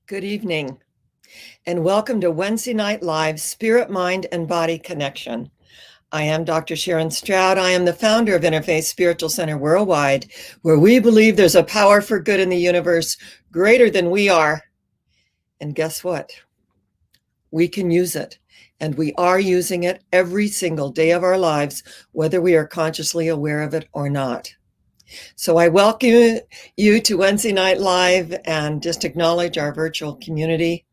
Good evening, and welcome to Wednesday Night Live Spirit, Mind, and Body Connection. I am Dr. Sharon Stroud. I am the founder of Interfaith Spiritual Center Worldwide, where we believe there's a power for good in the universe greater than we are. And guess what? We can use it, and we are using it every single day of our lives, whether we are consciously aware of it or not. So I welcome you to Wednesday Night Live and just acknowledge our virtual community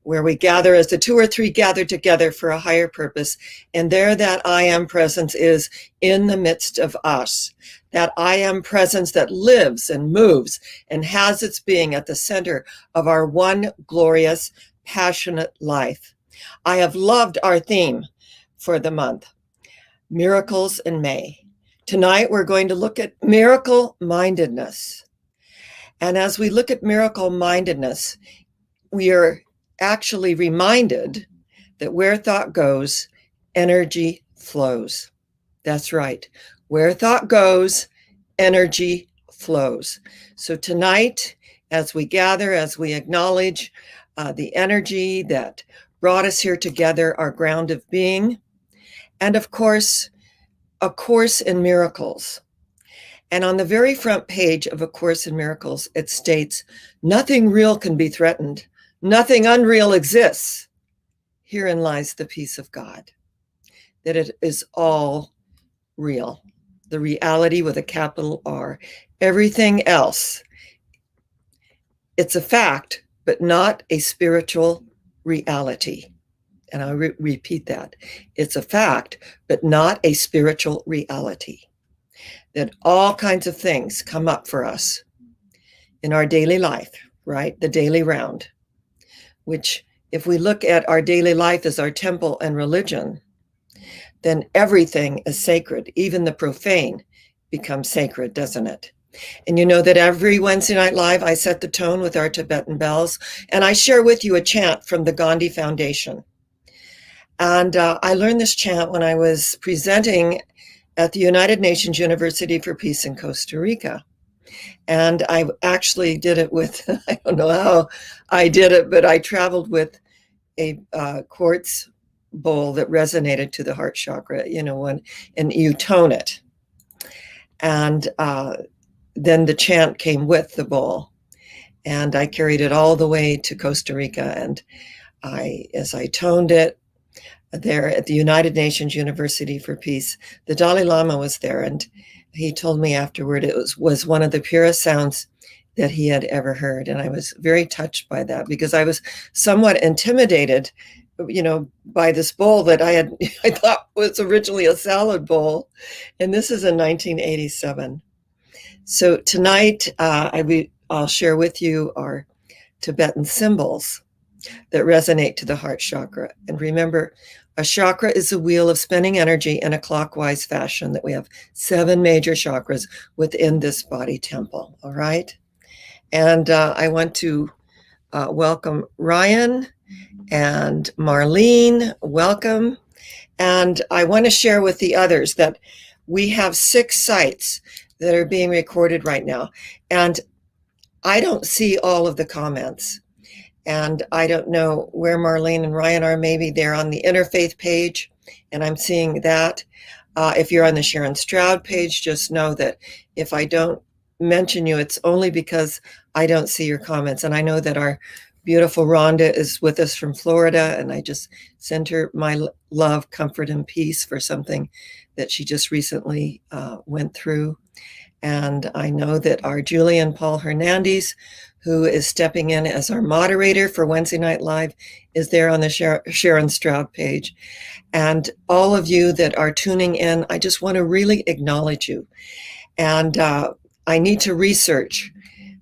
where we gather as the two or three gather together for a higher purpose. And there that I am presence is in the midst of us. That I am presence that lives and moves and has its being at the center of our one glorious, passionate life. I have loved our theme for the month, Miracles in May. Tonight, we're going to look at miracle mindedness. And as we look at miracle mindedness, we are actually reminded that where thought goes, energy flows. That's right. Where thought goes, energy flows. So tonight, as we gather, as we acknowledge the energy that brought us here together, our ground of being, and of course, A Course in Miracles. And on the very front page of A Course in Miracles, it states, "Nothing real can be threatened. Nothing unreal exists. Herein lies the peace of God." That it is all real. The reality with a capital R. Everything else, it's a fact, but not a spiritual reality. And I repeat that. It's a fact, but not a spiritual reality. That all kinds of things come up for us in our daily life, right? The daily round, which if we look at our daily life as our temple and religion, then everything is sacred. Even the profane becomes sacred, doesn't it? And you know that every Wednesday Night Live, I set the tone with our Tibetan bells, and I share with you a chant from the Gandhi Foundation. And I learned this chant when I was presenting at the United Nations University for Peace in Costa Rica. And I actually did it with, I don't know how I did it, but I traveled with a quartz bowl that resonated to the heart chakra, and you tone it. And then the chant came with the bowl. And I carried it all the way to Costa Rica. And as I toned it, there at the United Nations University for Peace, the Dalai Lama was there, and he told me afterward it was one of the purest sounds that he had ever heard. And I was very touched by that because I was somewhat intimidated, by this bowl that I thought was originally a salad bowl. And this is in 1987. So tonight, I'll share with you our Tibetan symbols that resonate to the heart chakra. And remember, a chakra is a wheel of spinning energy in a clockwise fashion, that we have 7 major chakras within this body temple, all right? And I want to welcome Ryan and Marlene, welcome. And I want to share with the others that we have 6 sites that are being recorded right now. And I don't see all of the comments. And I don't know where Marlene and Ryan are. Maybe they're on the Interfaith page, and I'm seeing that. If you're on the Sharon Stroud page, just know that if I don't mention you, it's only because I don't see your comments. And I know that our beautiful Rhonda is with us from Florida, and I just send her my love, comfort, and peace for something that she just recently went through. And I know that our Julian Paul Hernandez, who is stepping in as our moderator for Wednesday Night Live, is there on the Sharon Stroud page. And all of you that are tuning in, I just want to really acknowledge you. And I need to research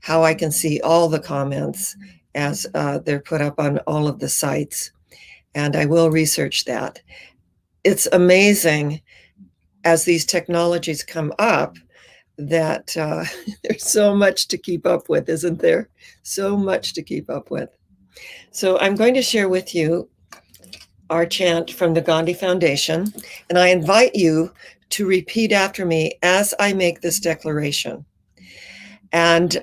how I can see all the comments as they're put up on all of the sites. And I will research that. It's amazing as these technologies come up that there's so much to keep up with, isn't there? So much to keep up with. So I'm going to share with you our chant from the Gandhi Foundation, and I invite you to repeat after me as I make this declaration. And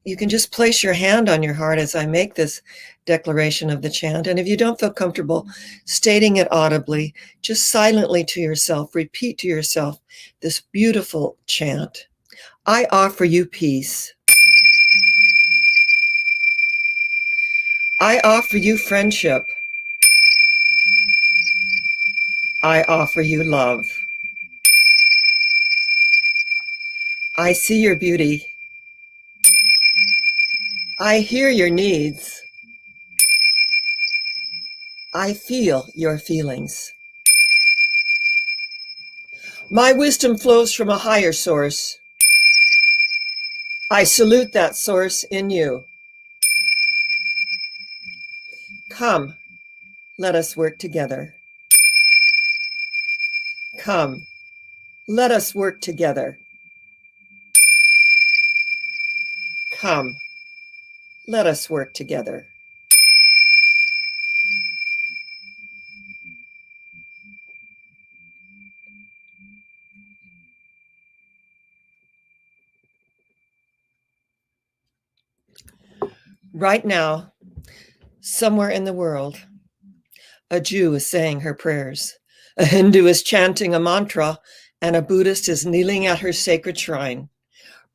you can just place your hand on your heart as I make this declaration of the chant. And if you don't feel comfortable stating it audibly, just silently to yourself, repeat to yourself this beautiful chant. I offer you peace. I offer you friendship. I offer you love. I see your beauty. I hear your needs. I feel your feelings. My wisdom flows from a higher source. I salute that source in you. Come, let us work together. Come, let us work together. Come, let us work together. Right now, somewhere in the world, a Jew is saying her prayers, a Hindu is chanting a mantra, and a Buddhist is kneeling at her sacred shrine.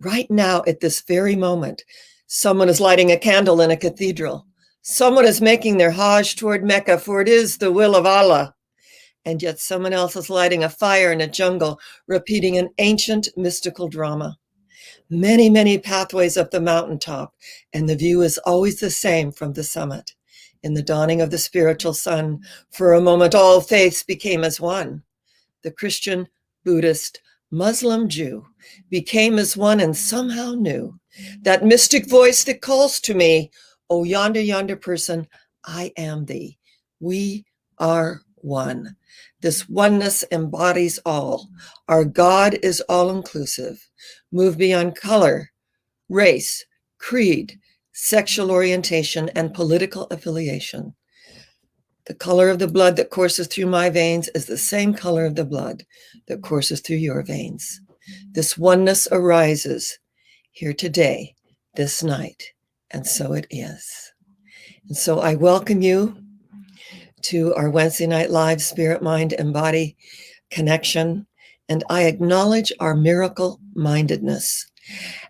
Right now, at this very moment, someone is lighting a candle in a cathedral. Someone is making their Hajj toward Mecca, for it is the will of Allah. And yet someone else is lighting a fire in a jungle, repeating an ancient mystical drama. Many, many pathways up the mountaintop, and the view is always the same from the summit. In the dawning of the spiritual sun, for a moment all faiths became as one. The Christian, Buddhist, Muslim, Jew became as one and somehow knew that mystic voice that calls to me, oh, yonder, yonder person, I am thee. We are one. This oneness embodies all. Our God is all-inclusive. Move beyond color, race, creed, sexual orientation, and political affiliation. The color of the blood that courses through my veins is the same color of the blood that courses through your veins. This oneness arises here today, this night, and so it is. And so I welcome you to our Wednesday Night Live Spirit, Mind, and Body connection, and I acknowledge our miracle mindedness.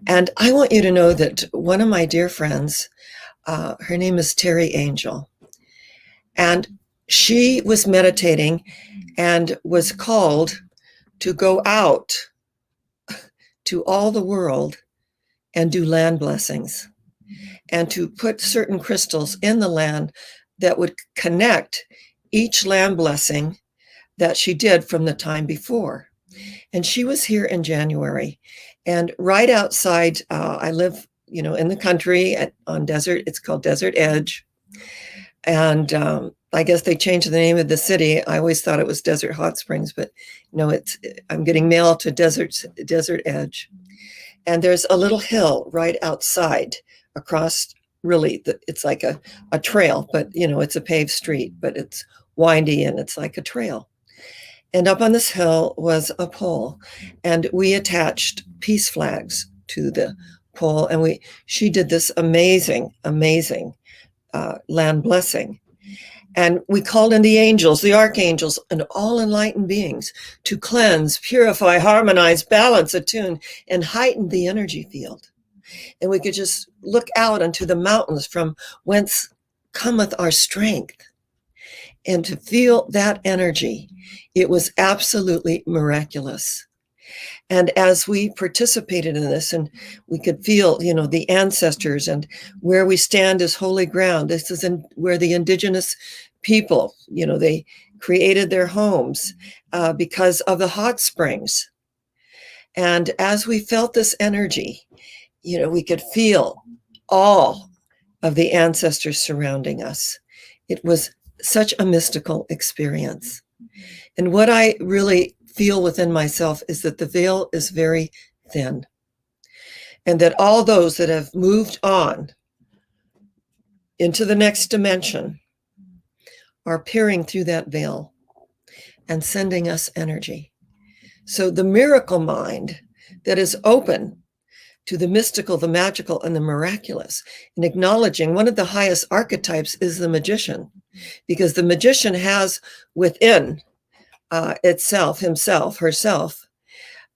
And I want you to know that one of my dear friends, her name is Terry Angel, and she was meditating and was called to go out to all the world and do land blessings and to put certain crystals in the land that would connect each land blessing that she did from the time before. And she was here in January, and right outside, I live, in the country on desert, it's called Desert Edge. And I guess they changed the name of the city. I always thought it was Desert Hot Springs, but no, I'm getting mail to Desert Edge. And there's a little hill right outside across, really, it's like a trail, but, it's a paved street, but it's windy and it's like a trail. And up on this hill was a pole, and we attached peace flags to the pole, and she did this amazing land blessing. And we called in the angels, the archangels, and all enlightened beings to cleanse, purify, harmonize, balance, attune, and heighten the energy field. And we could just look out unto the mountains from whence cometh our strength. And to feel that energy, it was absolutely miraculous. And as we participated in this, and we could feel, the ancestors and where we stand as holy ground. This is where the indigenous people, they created their homes because of the hot springs. And as we felt this energy, we could feel all of the ancestors surrounding us. It was such a mystical experience. And what I really feel within myself is that the veil is very thin, and that all those that have moved on into the next dimension are peering through that veil and sending us energy. So the miracle mind that is open to the mystical, the magical, and the miraculous, and acknowledging one of the highest archetypes is the magician, because the magician has within itself, himself, herself,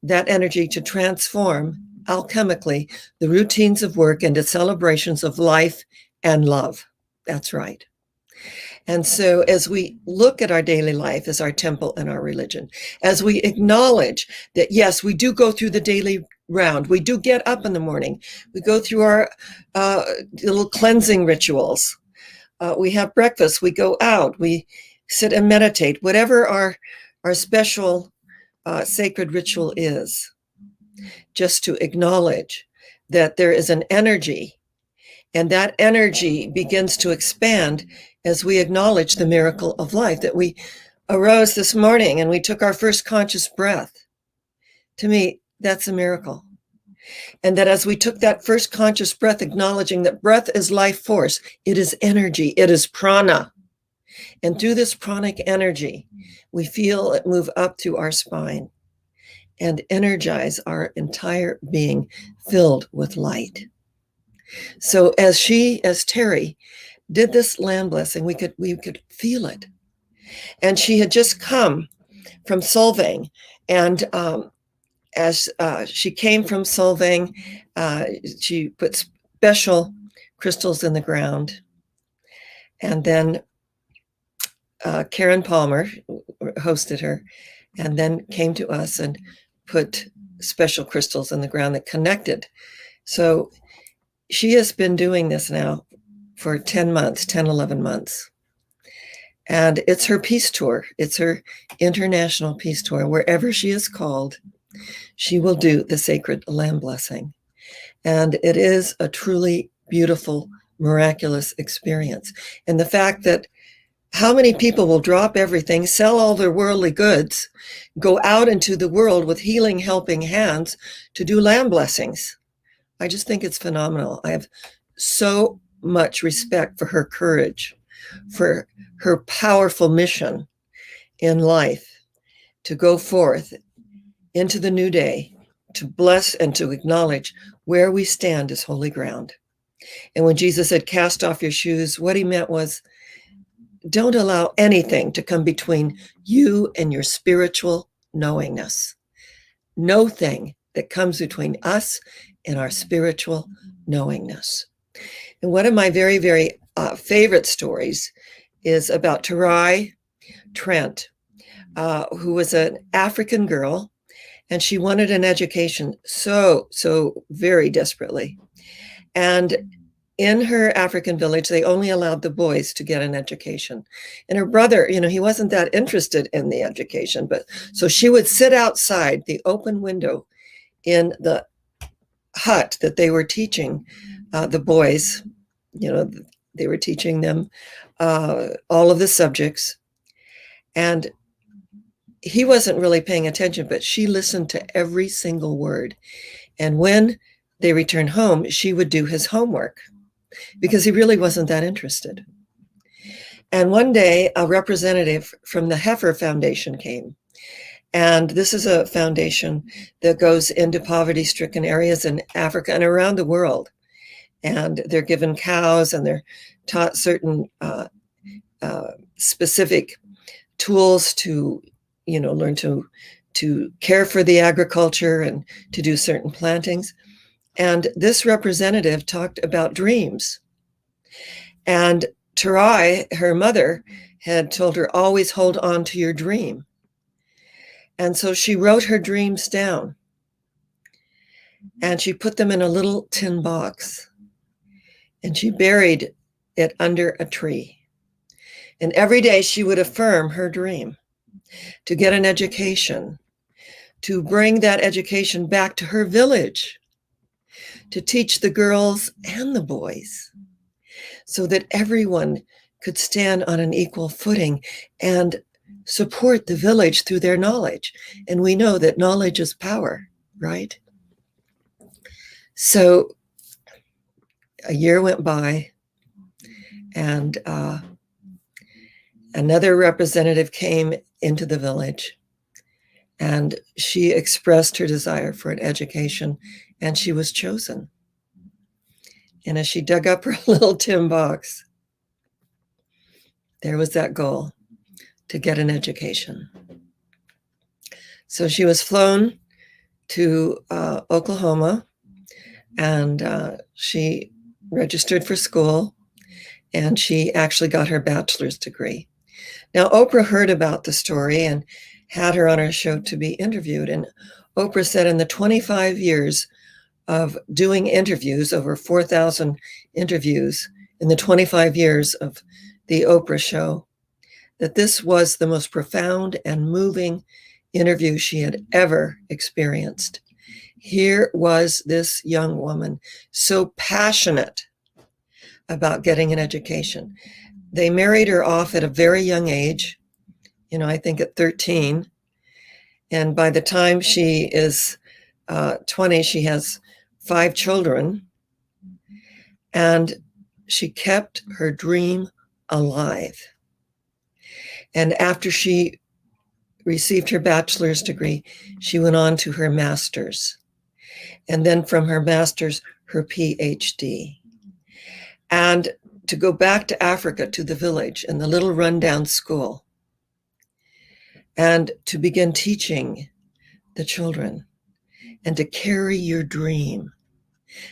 that energy to transform alchemically the routines of work into celebrations of life and love. That's right. And so as we look at our daily life as our temple and our religion, as we acknowledge that, yes, we do go through the daily round, we do get up in the morning, we go through our little cleansing rituals, we have breakfast, we go out, we sit and meditate, whatever our special sacred ritual is, just to acknowledge that there is an energy, and that energy begins to expand as we acknowledge the miracle of life, that we arose this morning and we took our first conscious breath. To me, that's a miracle. And that as we took that first conscious breath, acknowledging that breath is life force, it is energy, it is prana. And through this pranic energy, we feel it move up through our spine and energize our entire being filled with light. So as Terry did this land blessing, we could feel it. And she had just come from Solvang, and as she came from Solvang, she put special crystals in the ground. And then Karen Palmer hosted her, and then came to us and put special crystals in the ground that connected. So she has been doing this now for 10 months, 10, 11 months. And it's her peace tour. It's her international peace tour. Wherever she is called, she will do the sacred land blessing. And it is a truly beautiful, miraculous experience. And the fact that how many people will drop everything, sell all their worldly goods, go out into the world with healing, helping hands to do land blessings. I just think it's phenomenal. I have so much respect for her courage, for her powerful mission in life to go forth into the new day, to bless and to acknowledge where we stand as holy ground. And when Jesus said, cast off your shoes, what he meant was, don't allow anything to come between you and your spiritual knowingness. No thing that comes between us and our spiritual knowingness. And one of my very, very favorite stories is about Tarai Trent, who was an African girl, and she wanted an education so very desperately. And in her African village, they only allowed the boys to get an education. And her brother, he wasn't that interested in the education, but so she would sit outside the open window in the hut that they were teaching the boys. They were teaching them all of the subjects. And he wasn't really paying attention, but she listened to every single word. And when they returned home, she would do his homework, because he really wasn't that interested. And one day, a representative from the Heifer Foundation came. And this is a foundation that goes into poverty-stricken areas in Africa and around the world. And they're given cows, and they're taught certain specific tools to, learn to care for the agriculture and to do certain plantings. And this representative talked about dreams. And Tarai, her mother, had told her, always hold on to your dream. And so she wrote her dreams down. And she put them in a little tin box. And she buried it under a tree. And every day she would affirm her dream to get an education, to bring that education back to her village, to teach the girls and the boys, so that everyone could stand on an equal footing and support the village through their knowledge. And we know that knowledge is power, right? So a year went by, and another representative came into the village, and she expressed her desire for an education and she was chosen. And as she dug up her little tin box, there was that goal to get an education. So she was flown to Oklahoma, and she registered for school, and she actually got her bachelor's degree. Now, Oprah heard about the story and had her on her show to be interviewed. And Oprah said in the 25 years of doing interviews, over 4,000 interviews in the 25 years of the Oprah show, that this was the most profound and moving interview she had ever experienced. Here was this young woman so passionate about getting an education. They married her off at a very young age, I think at 13. And by the time she is 20, she has 5 children. And she kept her dream alive. And after she received her bachelor's degree, she went on to her master's. And then from her master's, her PhD. And to go back to Africa, to the village and the little rundown school, and to begin teaching the children and to carry your dream.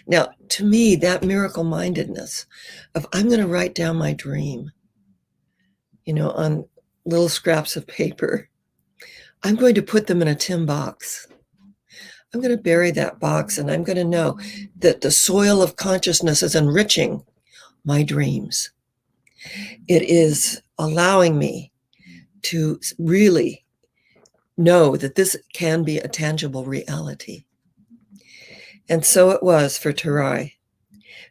Now, to me, that miracle mindedness of I'm going to write down my dream, on little scraps of paper. I'm going to put them in a tin box. I'm going to bury that box, and I'm going to know that the soil of consciousness is enriching my dreams. It is allowing me to really know that this can be a tangible reality. And so it was for Tarai,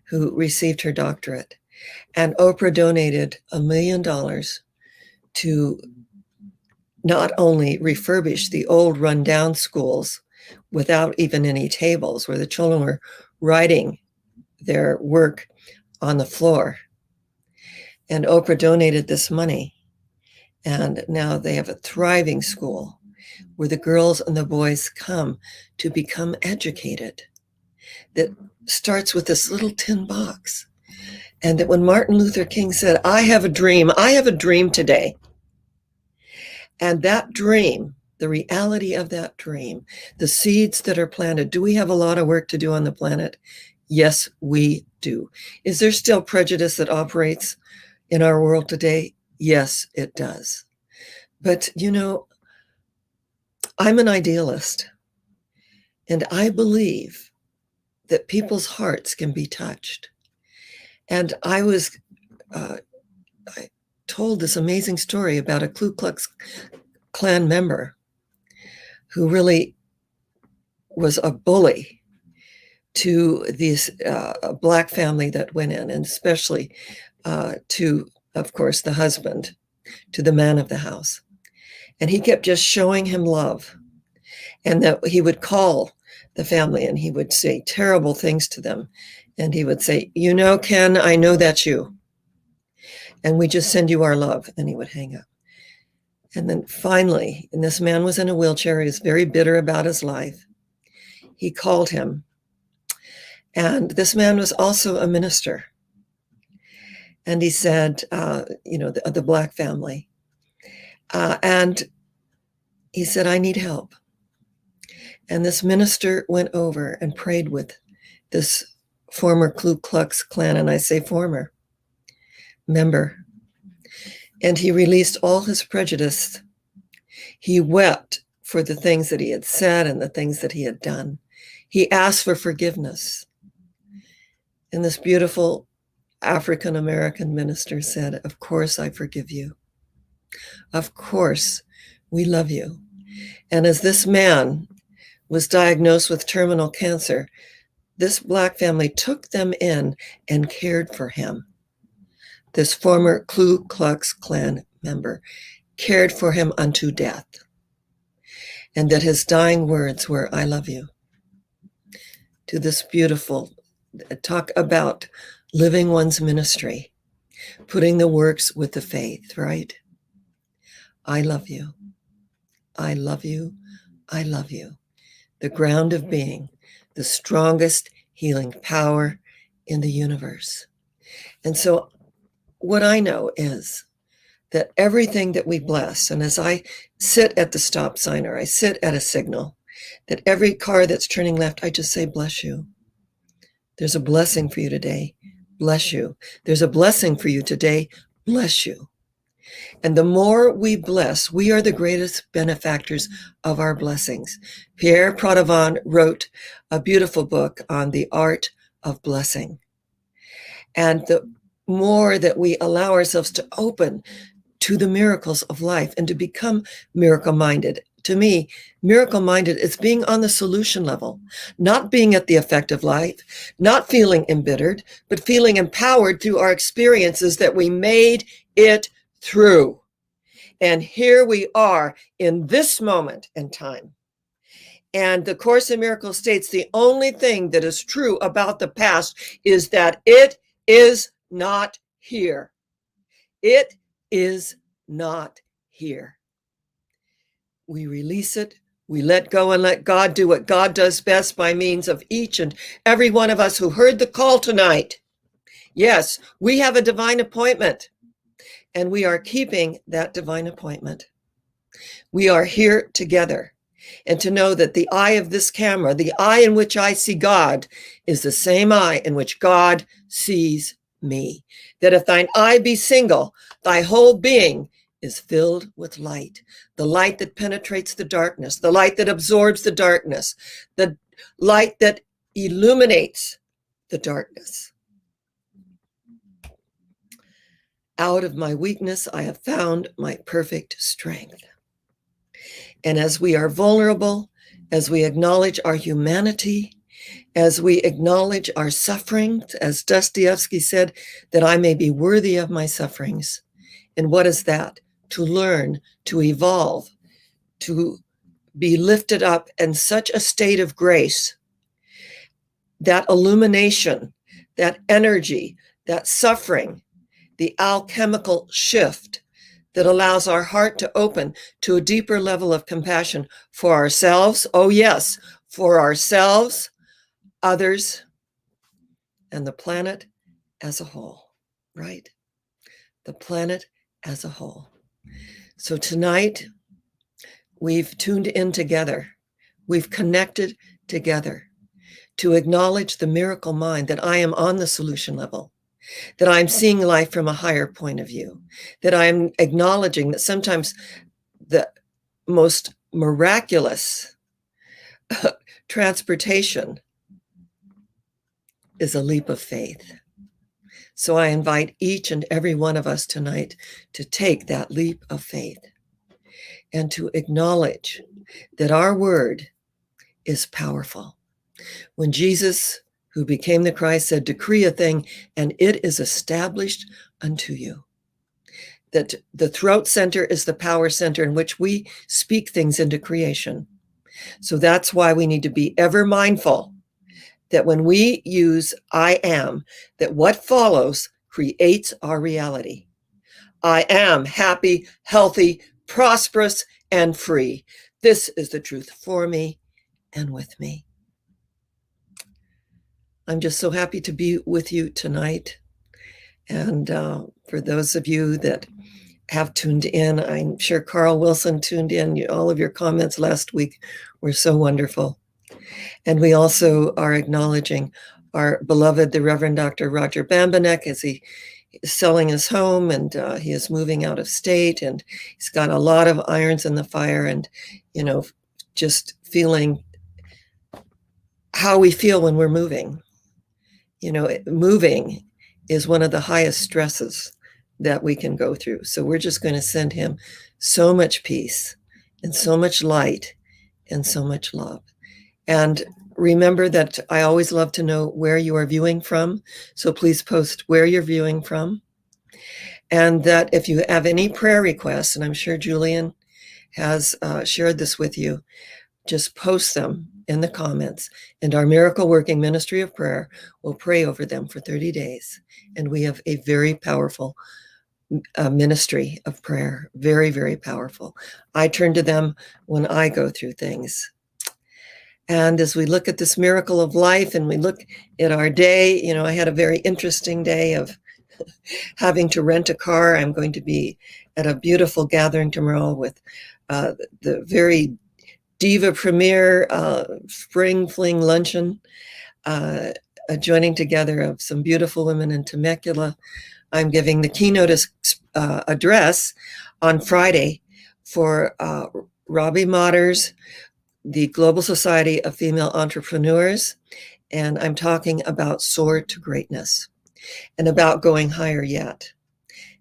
who received her doctorate. And Oprah donated $1 million to not only refurbish the old rundown schools without even any tables, where the children were writing their work on the floor. And Oprah donated this money. And now they have a thriving school where the girls and the boys come to become educated. That starts with this little tin box. And that when Martin Luther King said, I have a dream today. And that dream, the reality of that dream, the seeds that are planted. Do we have a lot of work to do on the planet? Yes, we do. Is there still prejudice that operates in our world today? Yes, it does. But, I'm an idealist, and I believe that people's hearts can be touched. And I told this amazing story about a Ku Klux Klan member who really was a bully to this Black family that went in, and especially to, of course, the husband, to the man of the house. And he kept just showing him love. And that he would call the family and he would say terrible things to them. And he would say, Ken, I know that's you. And we just send you our love. And he would hang up. And then finally, and this man was in a wheelchair. He was very bitter about his life. He called him. And this man was also a minister. And he said, the Black family. And he said, I need help. And this minister went over and prayed with this former Ku Klux Klan, and I say former, member. And he released all his prejudice. He wept for the things that he had said and the things that he had done. He asked for forgiveness. And this beautiful African-American minister said, of course I forgive you. Of course, we love you. And as this man was diagnosed with terminal cancer, this Black family took them in and cared for him. This former Ku Klux Klan member cared for him unto death. And that his dying words were, I love you. To this beautiful, talk about living one's ministry, putting the works with the faith, right? I love you. I love you. I love you. The ground of being, the strongest healing power in the universe. And so what I know is that everything that we bless, and as I sit at the stop sign or I sit at a signal, that every car that's turning left, I just say, bless you. There's a blessing for you today. Bless you. There's a blessing for you today. Bless you. And the more we bless, we are the greatest benefactors of our blessings. Pierre Pradavant wrote a beautiful book on the art of blessing. And the more that we allow ourselves to open to the miracles of life and to become miracle-minded. To me, miracle-minded is being on the solution level, not being at the effect of life, not feeling embittered, but feeling empowered through our experiences that we made it through. And here we are in this moment in time. And the Course in Miracles states the only thing that is true about the past is that it is not here. It is not here. We release it. We let go and let God do what God does best by means of each and every one of us who heard the call tonight. Yes, we have a divine appointment, and we are keeping that divine appointment. We are here together. And to know that the eye of this camera, the eye in which I see God, is the same eye in which God sees me. That if thine eye be single, thy whole being is filled with light. The light that penetrates the darkness, the light that absorbs the darkness, the light that illuminates the darkness. Out of my weakness, I have found my perfect strength. And as we are vulnerable, as we acknowledge our humanity, as we acknowledge our sufferings, as Dostoevsky said, that I may be worthy of my sufferings. And what is that? To learn, to evolve, to be lifted up in such a state of grace, that illumination, that energy, that suffering, the alchemical shift that allows our heart to open to a deeper level of compassion for ourselves. Oh yes, for ourselves, others, and the planet as a whole, right? The planet as a whole. So tonight, we've tuned in together. We've connected together to acknowledge the miracle mind, that I am on the solution level, that I'm seeing life from a higher point of view, that I'm acknowledging that sometimes the most miraculous transportation is a leap of faith. So I invite each and every one of us tonight to take that leap of faith and to acknowledge that our word is powerful. When Jesus, who became the Christ, said, decree a thing, and it is established unto you. That the throat center is the power center in which we speak things into creation. So that's why we need to be ever mindful that when we use I am, that what follows creates our reality. I am happy, healthy, prosperous, and free. This is the truth for me and with me. I'm just so happy to be with you tonight. And for those of you that have tuned in, I'm sure Carl Wilson tuned in. All of your comments last week were so wonderful. And we also are acknowledging our beloved, the Reverend Dr. Roger Bambanek, as he is selling his home and he is moving out of state, and he's got a lot of irons in the fire, and, just feeling how we feel when we're moving. Moving is one of the highest stresses that we can go through. So we're just going to send him so much peace and so much light and so much love. And remember that I always love to know where you are viewing from. So please post where you're viewing from. And that if you have any prayer requests, and I'm sure Julian has shared this with you, just post them in the comments. And our Miracle Working Ministry of Prayer will pray over them for 30 days. And we have a very powerful ministry of prayer. Very, very powerful. I turn to them when I go through things. And as we look at this miracle of life and we look at our day, I had a very interesting day of having to rent a car. I'm going to be at a beautiful gathering tomorrow with the very diva premier spring fling luncheon, a joining together of some beautiful women in Temecula. I'm giving the keynote address on Friday for Robbie Motters, the Global Society of Female Entrepreneurs, and I'm talking about soar to greatness and about going higher yet.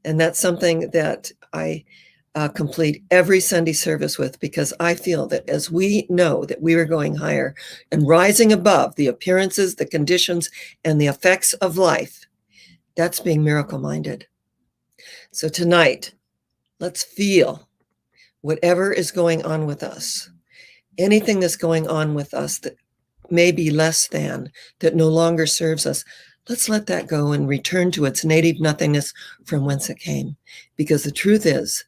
And that's something that I complete every Sunday service with, because I feel that as we know that we are going higher and rising above the appearances, the conditions, and the effects of life, that's being miracle-minded. So tonight, let's feel whatever is going on with us, anything that's going on with us that may be less than, that no longer serves us. Let's let that go and return to its native nothingness from whence it came. Because the truth is,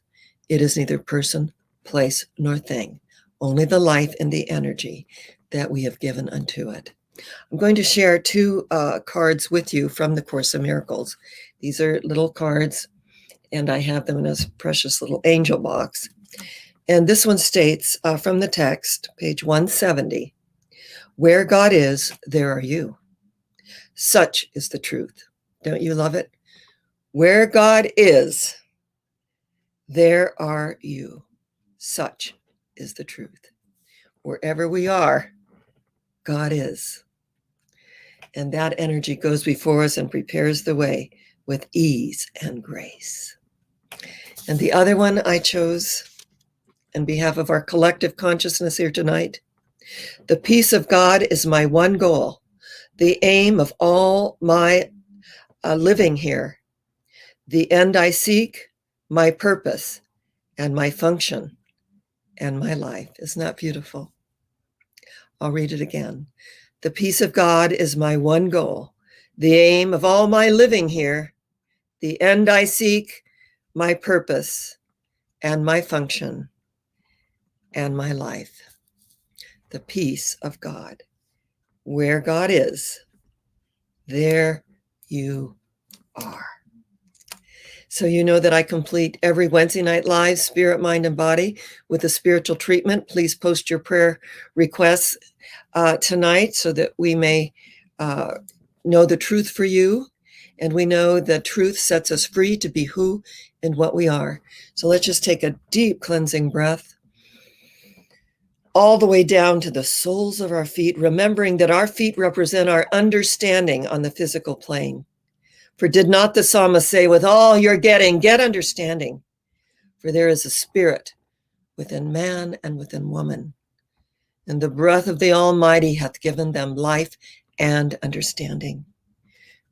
it is neither person, place, nor thing, only the life and the energy that we have given unto it. I'm going to share two cards with you from the Course in Miracles. These are little cards, and I have them in a precious little angel box. And this one states from the text, page 170, "Where God is, there are you. Such is the truth." Don't you love it? Where God is, there are you. Such is the truth. Wherever we are, God is. And that energy goes before us and prepares the way with ease and grace. And the other one I chose on behalf of our collective consciousness here tonight: "The peace of God is my one goal, the aim of all my living here, the end I seek, my purpose, and my function, and my life." Isn't that beautiful? I'll read it again. "The peace of God is my one goal, the aim of all my living here, the end I seek, my purpose, and my function, and my life." The peace of God. Where God is, there you are. So you know that I complete every Wednesday night live, Spirit, Mind, and Body, with a spiritual treatment. Please post your prayer requests tonight so that we may know the truth for you. And we know the truth sets us free to be who and what we are. So let's just take a deep cleansing breath all the way down to the soles of our feet, remembering that our feet represent our understanding on the physical plane. For did not the psalmist say, "With all you're getting, get understanding"? For there is a spirit within man and within woman, and the breath of the Almighty hath given them life and understanding.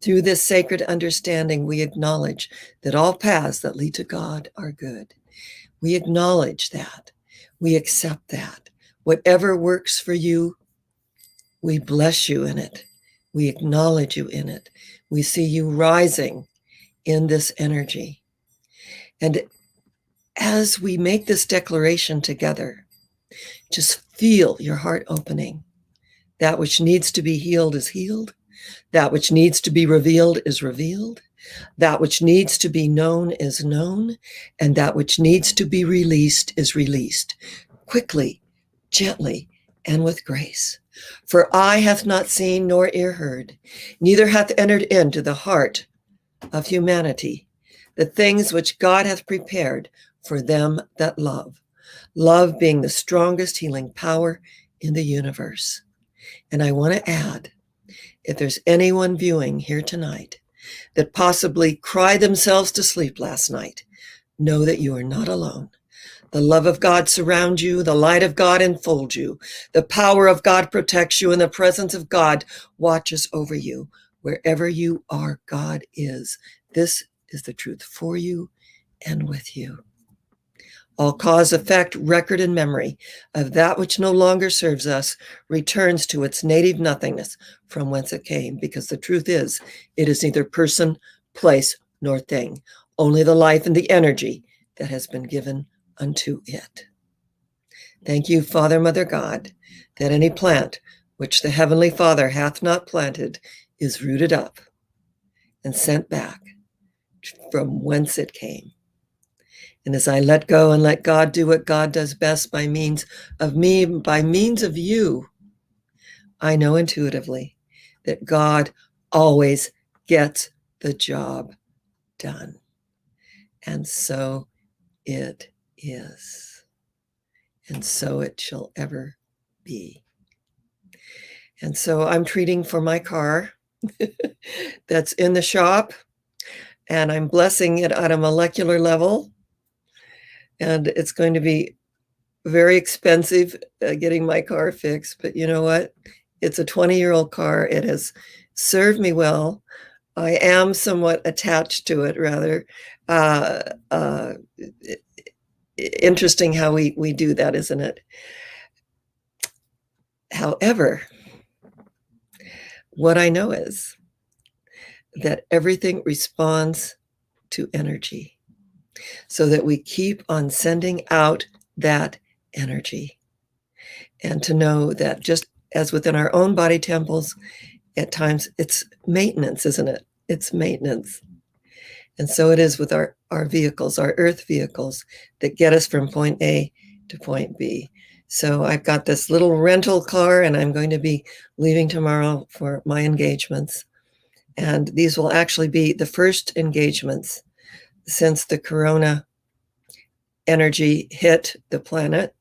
Through this sacred understanding, we acknowledge that all paths that lead to God are good. We acknowledge that. We accept that. Whatever works for you, we bless you in it. We acknowledge you in it. We see you rising in this energy. And as we make this declaration together, just feel your heart opening. That which needs to be healed is healed. That which needs to be revealed is revealed. That which needs to be known is known. And that which needs to be released is released. Quickly, gently, and with grace. For eye hath not seen nor ear heard, neither hath entered into the heart of humanity the things which God hath prepared for them that love. Love being the strongest healing power in the universe. And I want to add, if there's anyone viewing here tonight that possibly cried themselves to sleep last night, know that you are not alone. The love of God surrounds you, the light of God enfolds you, the power of God protects you, and the presence of God watches over you. Wherever you are, God is. This is the truth for you and with you. All cause, effect, record, and memory of that which no longer serves us returns to its native nothingness from whence it came, because the truth is, it is neither person, place, nor thing, only the life and the energy that has been given unto it. Thank you, Father, Mother God, that any plant which the Heavenly Father hath not planted is rooted up and sent back from whence it came. And as I let go and let God do what God does best by means of me, by means of you, I know intuitively that God always gets the job done. And so it is. And so it shall ever be. And so I'm treating for my car that's in the shop, and I'm blessing it at a molecular level. And it's going to be very expensive getting my car fixed. But you know what? It's a 20-year-old car. It has served me well. I am somewhat attached to it, rather. Interesting how we do that, isn't it? However, what I know is that everything responds to energy, so that we keep on sending out that energy. And to know that just as within our own body temples, at times it's maintenance, isn't it? It's maintenance. And so it is with our vehicles, our earth vehicles that get us from point A to point B. So I've got this little rental car, and I'm going to be leaving tomorrow for my engagements. And these will actually be the first engagements since the corona energy hit the planet.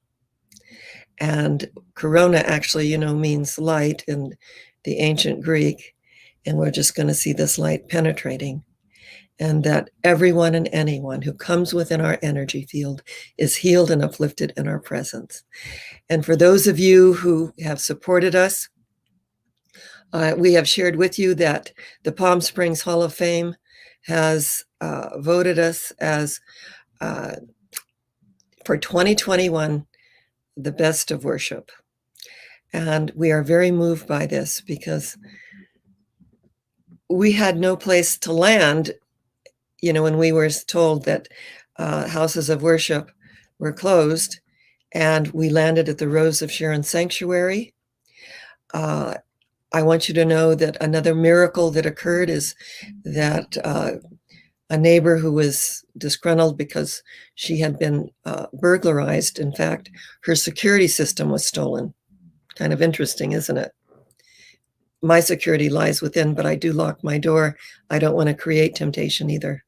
And corona actually, means light in the ancient Greek. And we're just going to see this light penetrating. And that everyone and anyone who comes within our energy field is healed and uplifted in our presence. And for those of you who have supported us, we have shared with you that the Palm Springs Hall of Fame has voted us as, for 2021, the best of worship. And we are very moved by this because we had no place to land, when we were told that houses of worship were closed, and we landed at the Rose of Sharon Sanctuary. I want you to know that another miracle that occurred is that a neighbor who was disgruntled because she had been burglarized. In fact, her security system was stolen. Kind of interesting, isn't it? My security lies within, but I do lock my door. I don't want to create temptation either.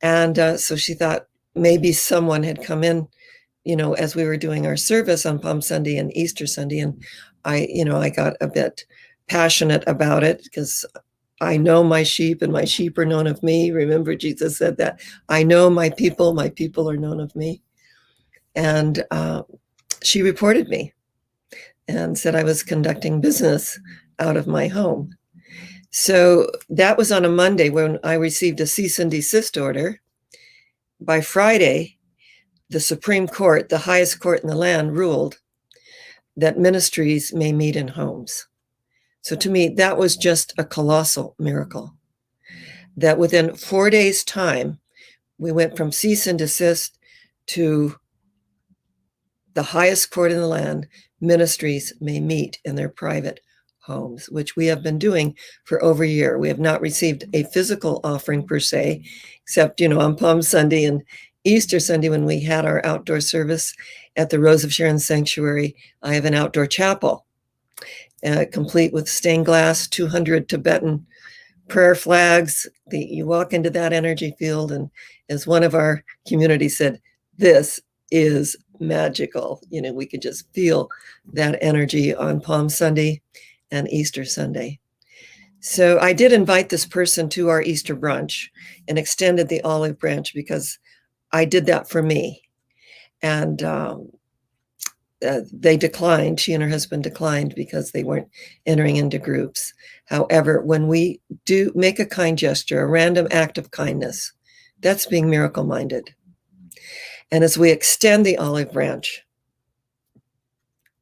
And so she thought maybe someone had come in, as we were doing our service on Palm Sunday and Easter Sunday. And I got a bit passionate about it because I know my sheep and my sheep are known of me. Remember, Jesus said that. I know my people are known of me. And she reported me and said I was conducting business out of my home. So that was on a Monday when I received a cease and desist order. By Friday, the Supreme Court, the highest court in the land, ruled that ministries may meet in homes. So to me, that was just a colossal miracle. That within 4 days' time, we went from cease and desist to the highest court in the land. Ministries may meet in their private homes, which we have been doing for over a year. We have not received a physical offering per se, except, on Palm Sunday and Easter Sunday when we had our outdoor service at the Rose of Sharon Sanctuary. I have an outdoor chapel, complete with stained glass, 200 Tibetan prayer flags. You walk into that energy field, and as one of our community said, this is magical. We could just feel that energy on Palm Sunday and Easter Sunday. So I did invite this person to our Easter brunch and extended the olive branch because I did that for me. And they declined. She and her husband declined because they weren't entering into groups. However, when we do make a kind gesture, a random act of kindness, that's being miracle-minded. And as we extend the olive branch,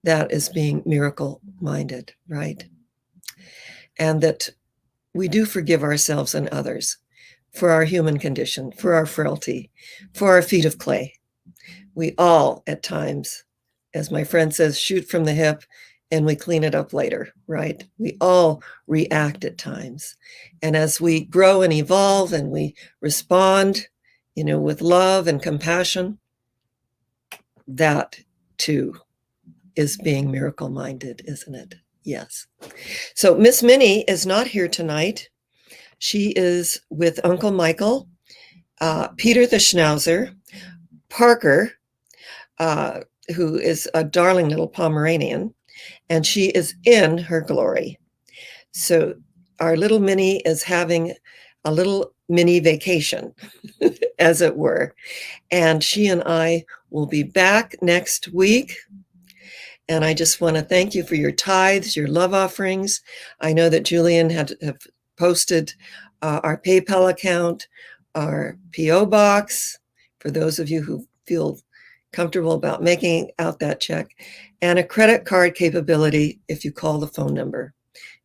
that is being miracle-minded, right? And that we do forgive ourselves and others for our human condition, for our frailty, for our feet of clay. We all, at times, as my friend says, shoot from the hip and we clean it up later, right? We all react at times. And as we grow and evolve and we respond, with love and compassion, that too is being miracle-minded, isn't it? Yes. So Miss Minnie is not here tonight. She is with Uncle Michael, Peter the Schnauzer, Parker, who is a darling little Pomeranian, and she is in her glory. So our little Minnie is having a little mini vacation, as it were. And she and I will be back next week. And I just want to thank you for your tithes, your love offerings. I know that Julian have posted our PayPal account, our P.O. box, for those of you who feel comfortable about making out that check, and a credit card capability if you call the phone number,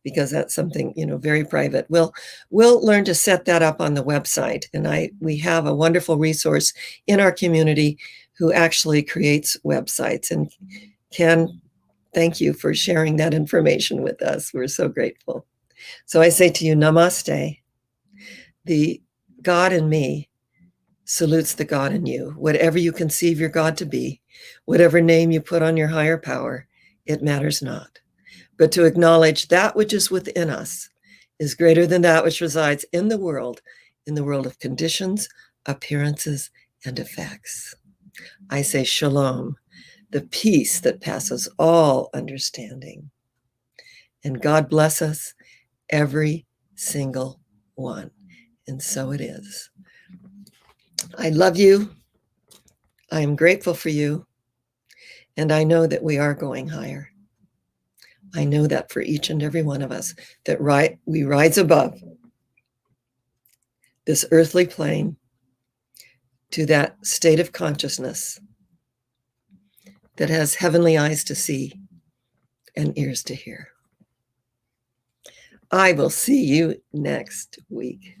because that's something, very private. We'll learn to set that up on the website. And we have a wonderful resource in our community who actually creates websites. And Ken, thank you for sharing that information with us. We're so grateful. So I say to you, namaste. The God in me salutes the God in you. Whatever you conceive your God to be, whatever name you put on your higher power, it matters not. But to acknowledge that which is within us is greater than that which resides in the world of conditions, appearances, and effects. I say shalom, the peace that passes all understanding. And God bless us, every single one. And so it is. I love you. I am grateful for you. And I know that we are going higher. I know that for each and every one of us, that we rise above this earthly plane to that state of consciousness that has heavenly eyes to see and ears to hear. I will see you next week.